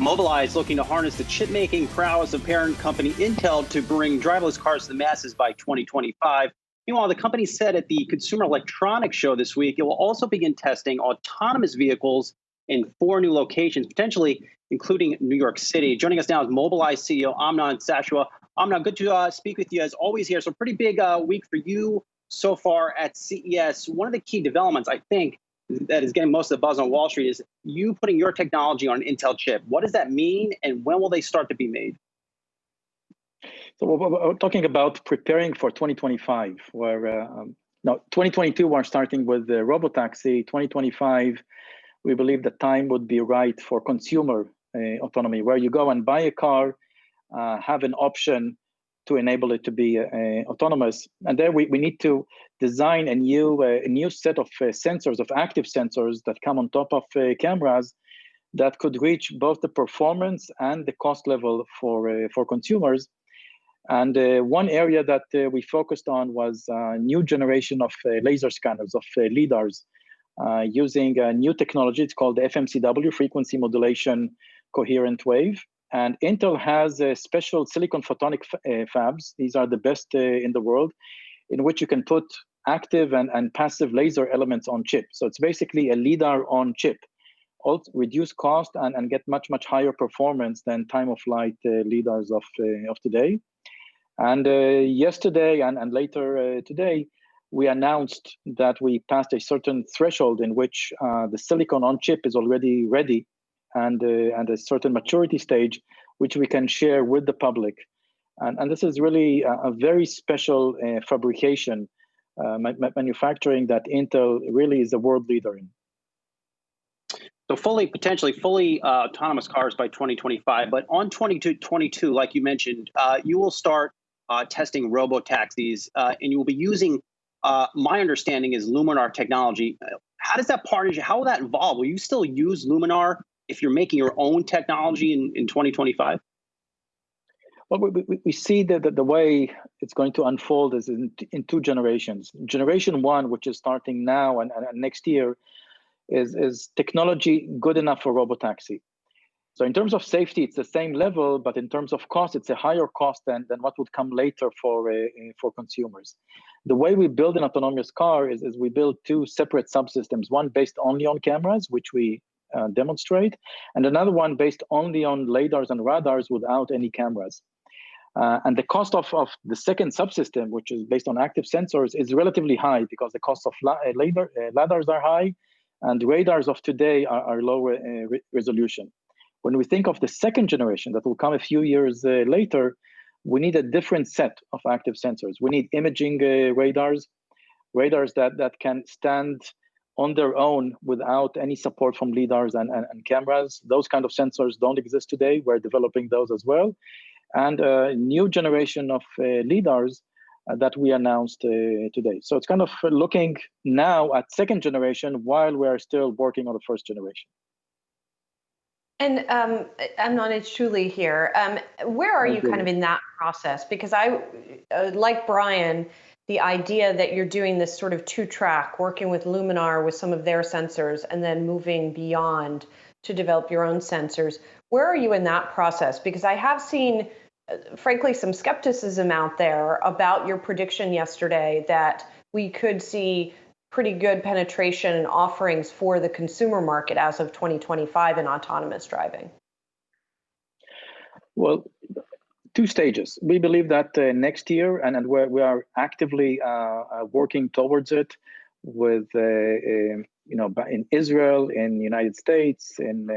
Mobileye is looking to harness the chip-making prowess of parent company Intel to bring driverless cars to the masses by 2025. Meanwhile, the company said at the Consumer Electronics Show this week, it will also begin testing autonomous vehicles in 4 new locations, potentially including New York City. Joining us now is Mobileye CEO Amnon Sashua. Amnon, good to speak with you as always here. So pretty big week for you so far at CES. One of the key developments, I think, that is getting most of the buzz on Wall Street is you putting your technology on an Intel chip. What does that mean, and when will they start to be made? So we're talking about preparing for 2025, where 2022 we're starting with the robotaxi. 2025, we believe the time would be right for consumer autonomy, where you go and buy a car, have an option to enable it to be autonomous. And there we need to design a new set of sensors, of active sensors that come on top of cameras that could reach both the performance and the cost level for consumers. And one area that we focused on was a new generation of laser scanners, of Lidars, using a new technology. It's called the FMCW, Frequency Modulation Coherent Wave. And Intel has special silicon photonic fabs. These are the best in the world, in which you can put active and passive laser elements on chip. So it's basically a Lidar on chip. Also reduce cost and get much higher performance than time-of-flight Lidars of today. And yesterday and later today, we announced that we passed a certain threshold in which the silicon on chip is already ready and a certain maturity stage, which we can share with the public. And this is really a very special fabrication, manufacturing that Intel really is a world leader in. So potentially fully autonomous cars by 2025, but on 2022, like you mentioned, you will start testing robo-taxis, and you will be using, my understanding is Luminar technology. How does that partnership, how will that evolve? Will you still use Luminar if you're making your own technology in 2025? Well, we see that the way it's going to unfold is in 2 generations. Generation 1, which is starting now and next year, is technology good enough for robotaxi. So in terms of safety, it's the same level, but in terms of cost, it's a higher cost than what would come later for consumers. The way we build an autonomous car is we build 2 separate subsystems, one based only on cameras, which we demonstrate, and another one based only on lidars and radars without any cameras. And the cost of the second subsystem, which is based on active sensors, is relatively high because the cost of lidars are high, and radars of today are lower resolution. When we think of the second generation that will come a few years later, we need a different set of active sensors. We need imaging radars that can stand on their own without any support from lidars and cameras. Those kind of sensors don't exist today. We're developing those as well. And a new generation of lidars that we announced today. So it's kind of looking now at second generation while we're still working on the first generation. And Amnon, it's Julie here. Where are you kind of in that process? Because I, like Brian, the idea that you're doing this sort of 2-track, working with Luminar with some of their sensors and then moving beyond to develop your own sensors. Where are you in that process? Because I have seen, frankly, some skepticism out there about your prediction yesterday that we could see pretty good penetration and offerings for the consumer market as of 2025 in autonomous driving. Well, 2 stages. We believe that next year, and we are actively working towards it with, in Israel, in the United States, in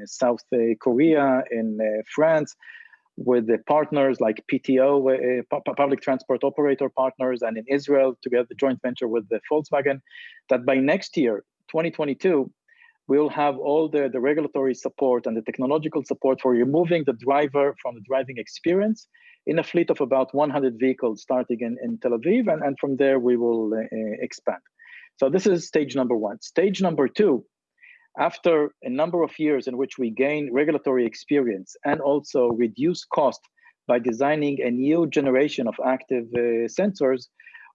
South Korea, in France, with the partners like PTO, public transport operator partners, and in Israel, together the joint venture with the Volkswagen, that by next year, 2022, we'll have all the regulatory support and the technological support for removing the driver from the driving experience in a fleet of about 100 vehicles starting in Tel Aviv, and from there we will expand. So this is stage number 1. Stage number 2, after a number of years in which we gain regulatory experience and also reduce cost by designing a new generation of active sensors,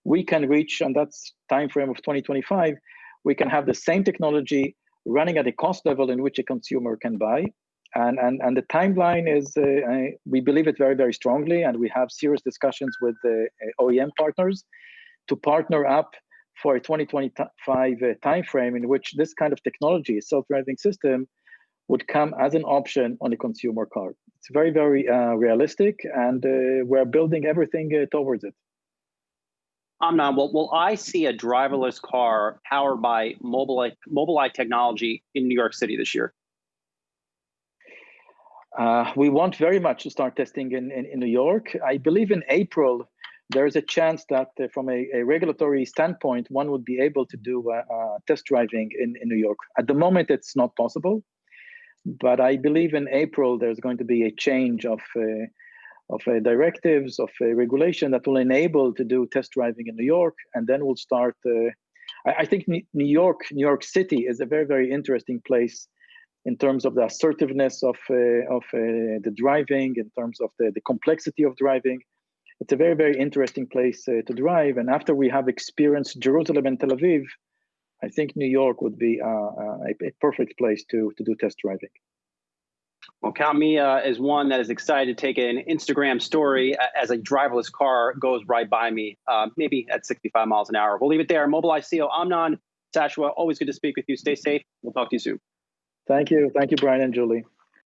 we can reach, and that's time frame of 2025, we can have the same technology running at a cost level in which a consumer can buy. And the timeline is, we believe it very, very strongly, and we have serious discussions with the OEM partners to partner up for a 2025 timeframe in which this kind of technology, self-driving system, would come as an option on a consumer car. It's very, very realistic, and we're building everything towards it. Amnon, will I see a driverless car powered by Mobileye technology in New York City this year? We want very much to start testing in New York. I believe in April, there's a chance that from a regulatory standpoint, one would be able to do test driving in New York. At the moment, it's not possible. But I believe in April, there's going to be a change of directives, of regulation that will enable to do test driving in New York. And then we'll start. I think New York City is a very, very interesting place in terms of the assertiveness of the driving, in terms of the complexity of driving. It's a very, very interesting place to drive. And after we have experienced Jerusalem and Tel Aviv, I think New York would be a perfect place to do test driving. Well, count me as one that is excited to take an Instagram story as a driverless car goes right by me, maybe at 65 miles an hour. We'll leave it there. Mobileye CEO Amnon Sashua, always good to speak with you. Stay safe. We'll talk to you soon. Thank you. Thank you, Brian and Julie.